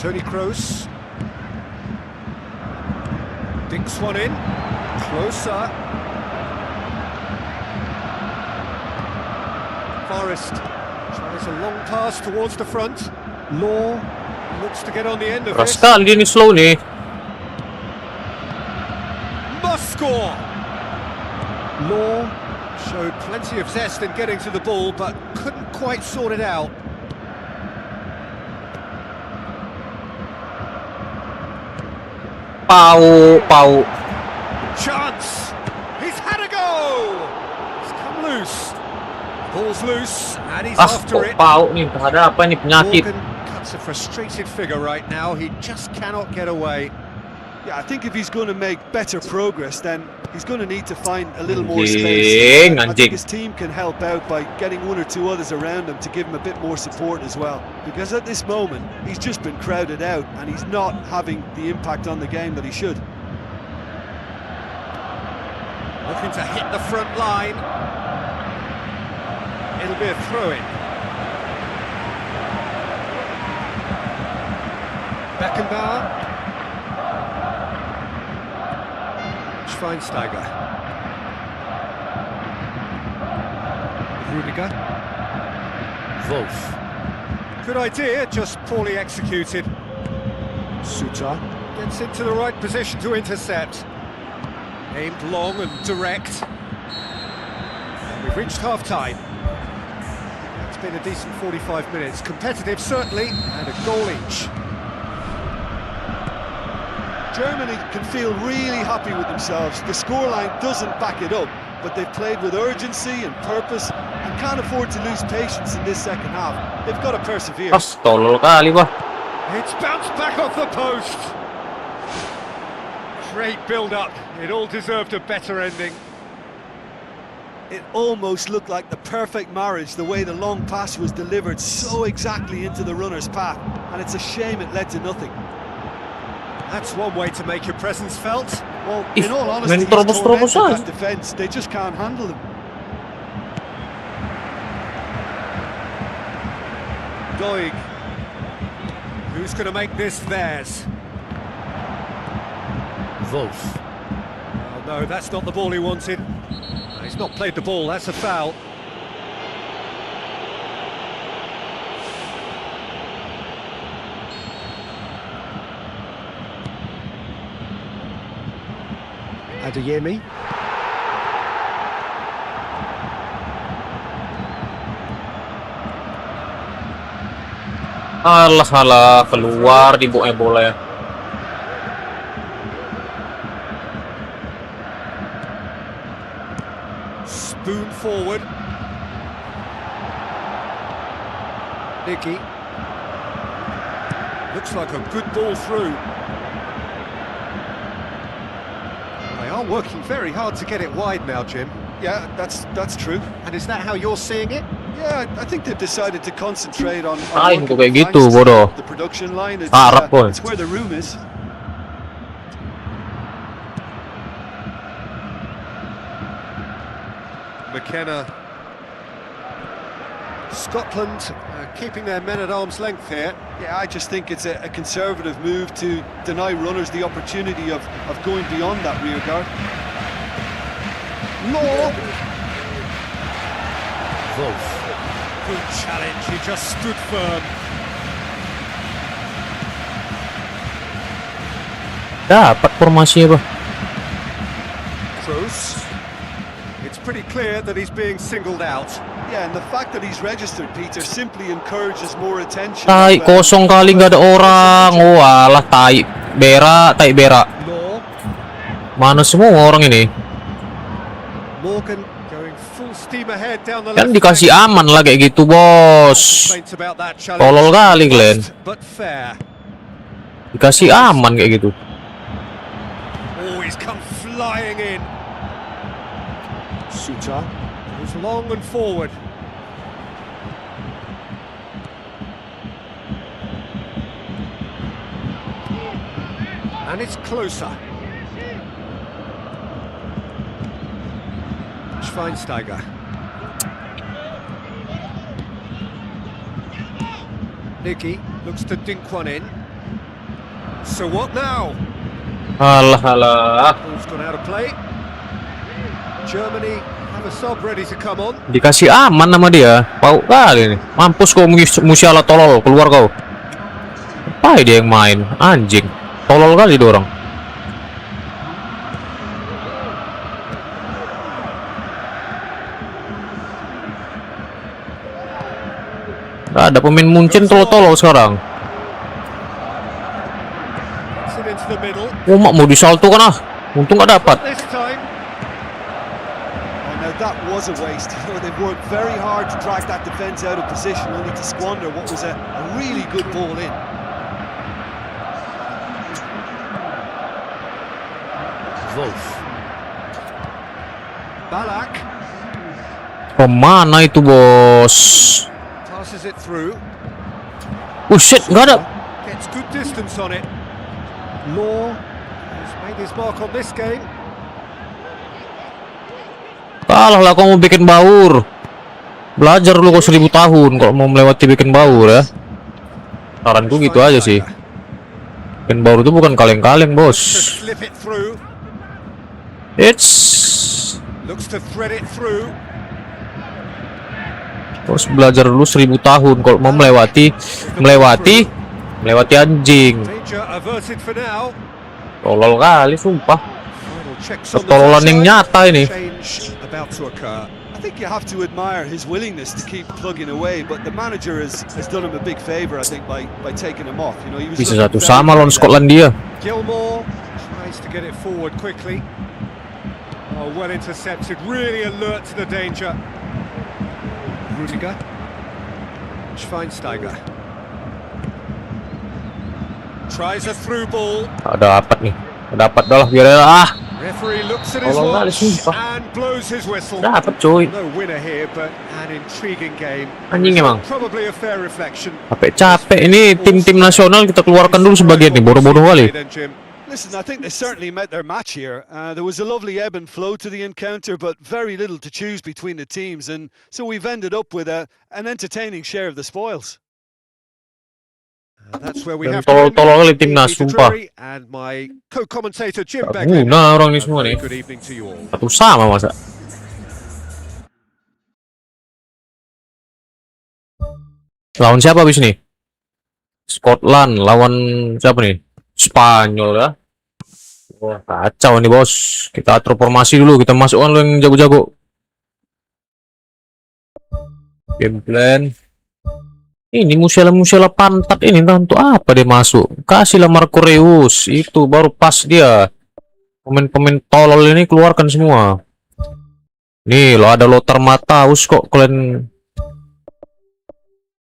Toni Kroos. Dinks one in. Closer. Forrest tries a long pass towards the front. Law looks to get on the end of Keras this. kali nih slow nih. Must score. Law showed plenty of zest in getting to the ball, but couldn't quite sort it out. Pau. Chance. He's had a go. It's come loose. Ball's loose, and And he's Ah, after kok it. pauk nih, ada apa nih, penyakit. Morgan cuts a frustrated figure right now. He just cannot get away. Yeah, I think if he's going to make better progress, then he's going to need to find a little more Anjing, space. I anjing. think his team can help out by getting one or two others around him to give him a bit more support as well. Because at this moment, he's just been crowded out and he's not having the impact on the game that he should. Looking to hit the front line. It'll be a throw-in. Beckenbauer. Schweinsteiger. Rudiger. Wolf. Good idea, just poorly executed. Suter gets into the right position to intercept. Aimed long and direct. We've reached half-time. It's been a decent 45 minutes. Competitive, certainly, and a goal each. Germany can feel really happy with themselves. The scoreline doesn't back it up, but they've played with urgency and purpose and can't afford to lose patience in this second half. They've got to persevere. Tolol kali bah. It's bounced back off the post. Great build-up. It all deserved a better ending. It almost looked like the perfect marriage, the way the long pass was delivered so exactly into the runner's path, and it's a shame it led to nothing. That's one way to make your presence felt. Well, If in all honesty, main he's terobos-terobos tormented aja. that defence. They just can't handle him. Doig. Who's going to make this theirs? Wolf. Oh no, that's not the ball he wanted. He's not played the ball, that's a foul. Adeyemi. Alah, keluar di bola ya. Spoon forward. Nicky. Looks like a good ball through. They are working very hard to get it wide now, Jim. Yeah, that's true. And is that how you're seeing it? Yeah, I think they've decided to concentrate on Kain working kok kayak the gitu, flanks, bodoh. the production line. It's, Harap, boy. it's where the room is. McKenna. Scotland keeping their men at arm's length here. Yeah, I just think it's a conservative move to deny runners the opportunity of going beyond that rear guard. Law. Wolf. Good challenge, he just stood firm. Dapat formasinya, bah. Kroos. It's pretty clear that he's being singled out. Yeah, and the fact that he's registered, Peter, simply encourages more attention. Tai kosong kali nggak ada orang. Walah, tai berak. Law. Mana semua orang ini? Morgan going full steam ahead down the Kan left dikasih flank. aman lah kayak gitu, bos. Complaints about that challenge. Tolol kali, Glenn. But fair. Dikasih aman kayak gitu. Oh, he's come flying in. Suter goes long and forward. And it's closer. Schweinsteiger. Nicky looks to dink one in. So what now? Alah. Ball's gone out of play. Germany have a sub ready to come on. Dikasih aman sama dia. Pau kali nih. Mampus kau Musiala tolol, keluar kau. Apa dia yang main? Anjing. Tolol kali dorong. Gak ada pemain Munchen tolol-tolol sekarang. Gets it into the middle. Mak mau disalto kan ah. Untung gak dapat. This time. And now that was a waste. You know, they've worked very hard to drag that defence out of position, only to squander what was a really good ball in. Wolf. Balak Kemana itu bos? passes it through. Oh shit, nggak ada. Gets good distance on it. Law has made his mark on this game. Kalah lah kamu bikin baur. Belajar lu kok 1000 tahun kalau mau melewati bikin baur ya. Saranku gitu aja sih. Bikin baur itu bukan kaleng-kaleng bos. Slip it through. It's Looks to thread it through. Bos belajar dulu 1000 tahun kalau mau melewati anjing. Danger averted for now. Tolol kali sumpah. Final checks on the Ketololan yang side. nyata ini. Change about to occur. I think you have to admire his willingness to keep plugging away, but the manager has done him a big favour, I think, by taking him off. You know, he was Bisa looking 1 very sama lawan good. Skotlandia. Gilmore tries to get it forward quickly. Oh, well intercepted, really alert to the danger. Rudiger. Schweinsteiger. Tries a through ball. Dapat nih. Dapat dah lah biar lah. Referee looks at his Tolong kali, watch sumpah. and blows his whistle. Dapat coy. No winner here, but an intriguing game. Anjing emang. Probably a fair reflection. Capek ini tim-tim nasional kita keluarkan dulu sebagian nih, bodoh-bodoh kali. Then, Jim. Listen, I think they certainly met their match here. There was a lovely ebb and flow to the encounter, but very little to choose between the teams, and so we've ended up with an entertaining share of the spoils. That's where we Dan have to end tolol kali it. timnas, Peter sumpah. Drury and my co-commentator Jim Gak Begley. guna orang ini A semua very nih. good evening to you all. Satu sama masa. Lawan siapa abis nih? Scotland lawan siapa nih? Spanyol ya. Wah kacau nih bos. Kita atur formasi dulu, kita masukkan lu yang jago-jago. Game plan. Ini Musiala pantat ini entah untuk apa dia masuk. Kasihlah Marco Reus, itu baru pas dia. Pemain-pemain tolol ini keluarkan semua. Nih lo ada Lothar Matthäus kok kalian.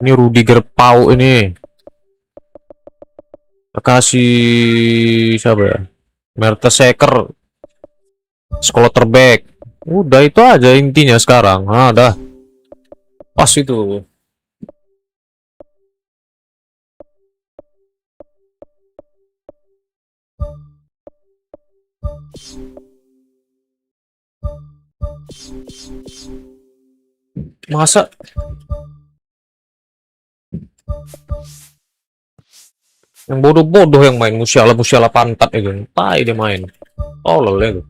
Ini Rudiger Pau ini. Kasih siapa ya? Mertesacker. Schlotterbeck. Udah itu aja intinya sekarang. Nah, dah. Pas itu. Masa yang bodoh-bodoh yang main Musiala pantat itu, tai dia main. Oh lele.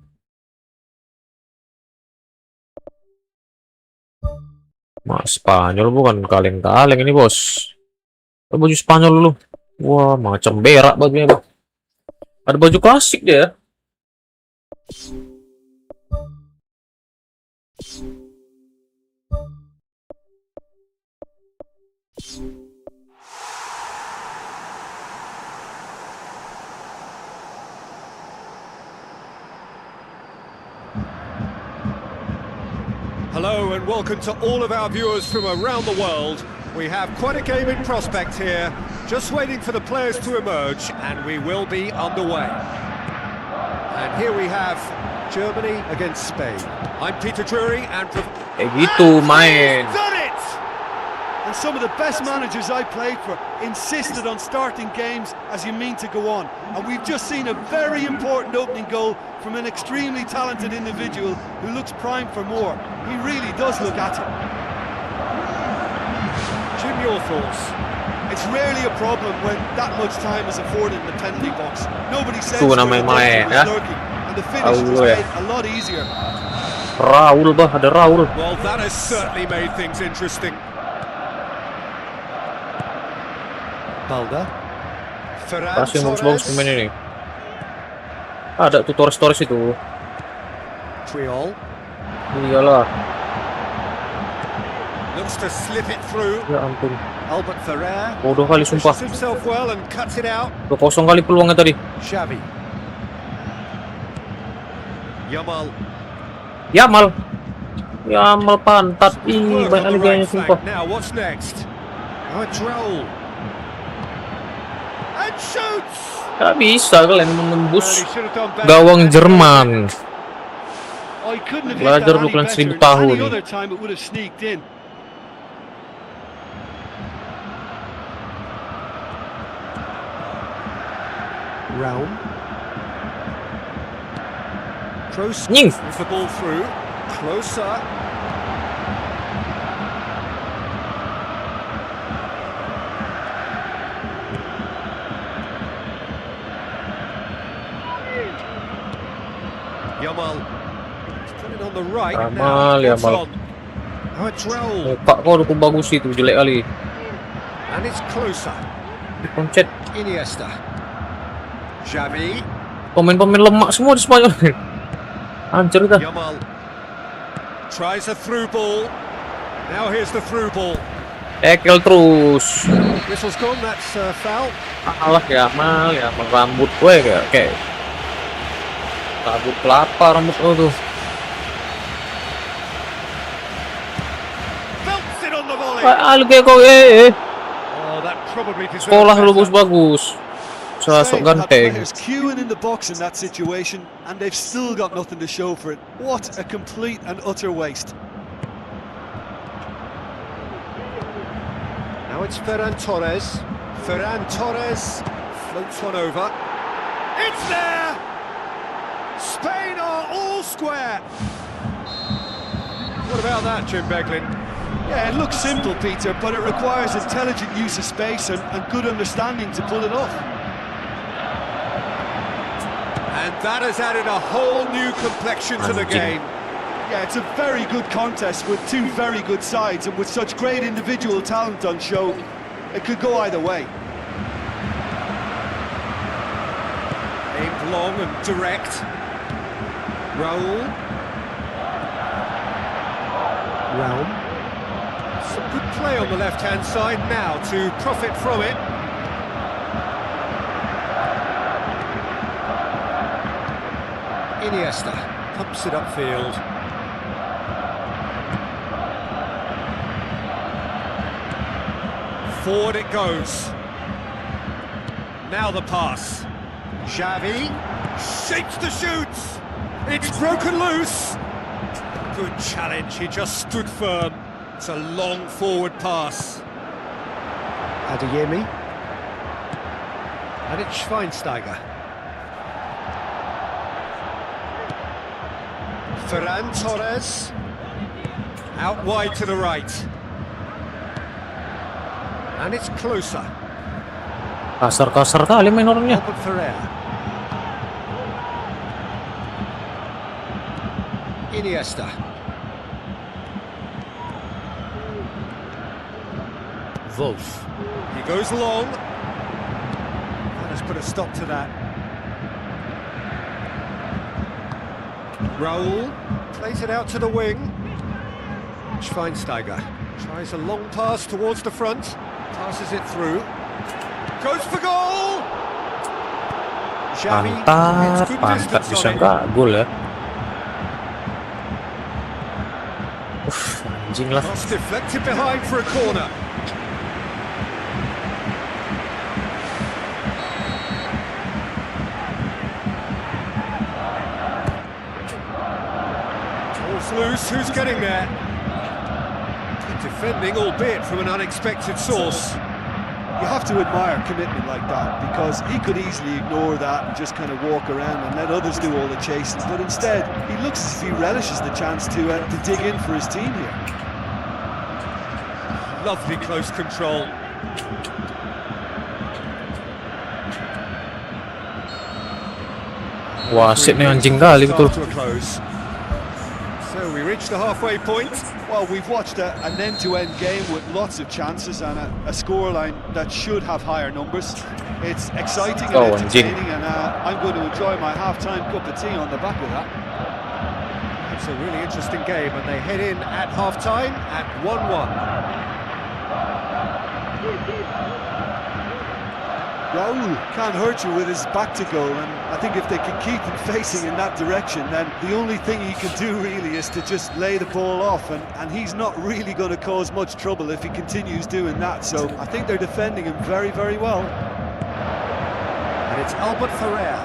Mas Spanyol bukan kaleng-kaleng ini bos. Baju Spanyol dulu. Wah macam berak bajunya bang. Ada baju klasik dia. Hello and welcome to all of our viewers from around the world. We have quite a game in prospect here, just waiting for the players to emerge, and we will be underway. And here we have Germany against Spain. I'm Peter Drury and... Gitu main. Done it! And some of the best managers I played for insisted on starting games as you mean to go on. And we've just seen a very important opening goal from an extremely talented individual who looks primed for more. He really does look at it. Jim, your thoughts? It's rarely a problem when that much time is afforded in the penalty box. Nobody says Tuh there namanya was main ya. lurking, and the finish was ya. made a lot easier. Raul bah, ada Raul. Well, that has certainly made things interesting. Balda. Ferran Kasih yang bagus-bagus Torres. pemain ini. Ada tuh Torres itu. Triol. Iyalah. Looks to slip it through. Ya ampun. Albert Ferrer. Bodoh kali sumpah. Pushes himself well and cuts it out. 2-0 kali peluangnya tadi. Xavi. Yamal. Yamal. Ya amal pantat. Ih, Work banyak on the liganya right sumpah. flank. Now, what's next? Oh, it's Raul. And shoots! Gak bisa kalian And menembus he should have done better. gawang And he Jerman. Oh, he couldn't have hit Belajar that lu any kalian 1000 better. tahun. Any other time it would have sneaked in. Raul. Close. Nying. The ball through. Closer. Yamal. He's put it on the right. Yamal, Now, what's Yamal. on? Oh, it's Raul. Muka kau udah bagus itu, jelek kali. And it's closer. Koncet. Iniesta. Xavi. Pemain-pemain lemak semua di Spanyol. Hancur dah. Yamal. Tries a through ball. Now here's the through ball. Ekel terus. Whistle's gone, that's foul. Alah Yamal, Yamal rambut gue kayak rambut kelapa rambut lo tuh. Belts it on the volley. Kayak kau Oh, that probably deserved sekolah lu better. bagus. Sosok Spain had ganteng. players queuing in the box in that situation, and they've still got nothing to show for it. What a complete and utter waste. Now it's Ferran Torres. Ferran Torres floats one over. It's there! Spain are all square. What about that, Jim Beglin? Yeah, it looks simple, Peter, but it requires intelligent use of space and good understanding to pull it off. And that has added a whole new complexion to the game. Yeah, it's a very good contest with two very good sides, and with such great individual talent on show, it could go either way. Aimed long and direct. Raul. Some good play on the left-hand side now to profit from it. Iniesta pumps it upfield. Forward it goes. Now the pass. Xavi shapes the shoots. It's broken loose. Good challenge. He just stood firm. It's a long forward pass. Adeyemi. And it's Schweinsteiger. Ferran Torres. Out wide to the right. And it's closer. Kasar-kasar kali main orangnya. Albert Ferrer. Iniesta. Wolf. He goes long. That has put a stop to that. Raul plays it out to the wing. Schweinsteiger tries a long pass towards the front. Passes it through. Goes for goal! Xavi gets good Pantat distance bisa on it. nggak gol ya? Anjing lah. Cross deflected behind for a corner. Ball's loose, who's getting there? Good defending, albeit from an unexpected source. You have to admire commitment like that, because he could easily ignore that and just kind of walk around and let others do all the chasing, but instead he looks as if he relishes the chance to dig in for his team here. Lovely close control. Wasit nih anjing kali betul. To a close. So we reach the halfway point. Well, we've watched an end-to-end game with lots of chances and a scoreline that should have higher numbers. It's exciting and Oh, entertaining, and I'm going to enjoy my half-time cup of tea on the back of that. It's a really interesting game, and they head in at half-time at 1-1. Raul can't hurt you with his back to goal, and I think if they can keep him facing in that direction, then the only thing he can do really is to just lay the ball off, and he's not really going to cause much trouble if he continues doing that. So I think they're defending him very, very well. And it's Albert Ferrer.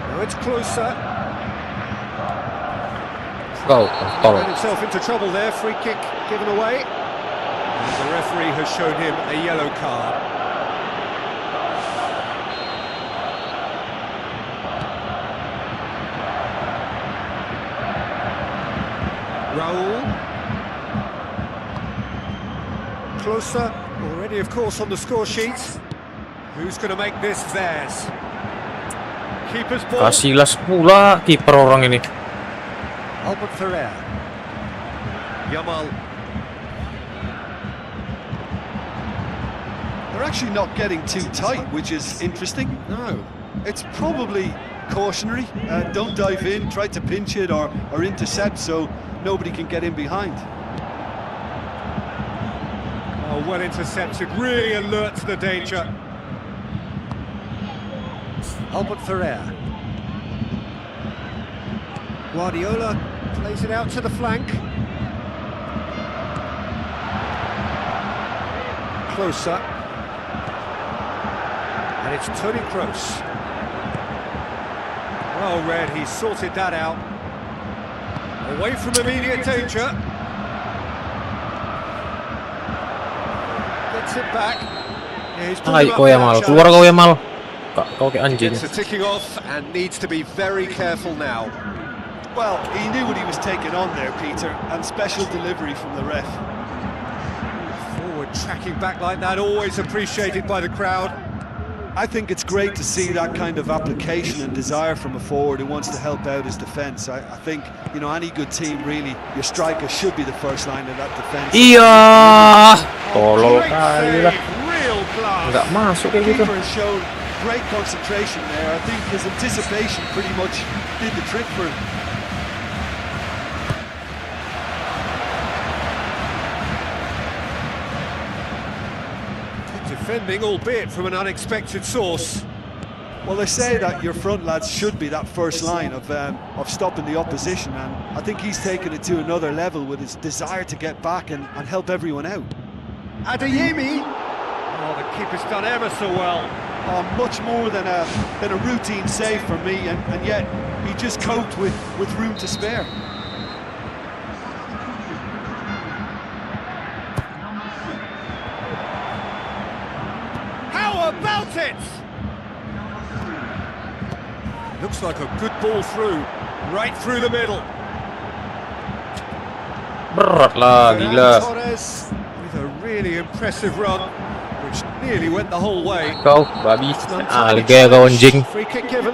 Now it's closer. Go, Got tolol. himself into trouble there. Free kick given away. And the referee has shown him a yellow card. Raul. Closer. Already, of course, on the score sheet. Who's going to make this theirs? Keeper's ball. Kasih las pula kiper orang ini. Albert Ferrer. Yamal. They're actually not getting too tight, which is interesting. No. It's probably cautionary. Don't dive in, try to pinch it or intercept so nobody can get in behind. Oh, well intercepted, really alert to the danger. Albert Ferrer. Guardiola plays it out to the flank. Closer. And it's Toni Kroos. Well read, he sorted that out. Away from immediate danger. Gets it back. Yeah, he's pulled Ay, him up kau Yamal. now, Keluar kau Yamal. Kau kayak anjing. Gets the ticking off and needs to be very careful now. Well, he knew what he was taking on there, Peter, and special delivery from the ref. Forward tracking back like that, always appreciated by the crowd. I think it's great to see that kind of application and desire from a forward who wants to help out his defence. I think, you know, any good team really, your striker should be the first line of that defence. Iya. Tolol Great kali lah. save, real class. Nggak masuk kayak gitu. Keeper has shown great concentration there. I think his anticipation pretty much did the trick for him. Defending, albeit from an unexpected source. Well, they say that your front lads should be that first line of stopping the opposition, and I think he's taken it to another level with his desire to get back and help everyone out. Adeyemi. Oh, the keeper's done ever so well. Much more than a routine save for me, and yet he just coped with room to spare. How about it? Looks like a good ball through, right through the middle. Berat lah, gila. Torres with a really impressive run, which nearly went the whole way. Kau babi. Ah, liga kau anjing. Free kick given.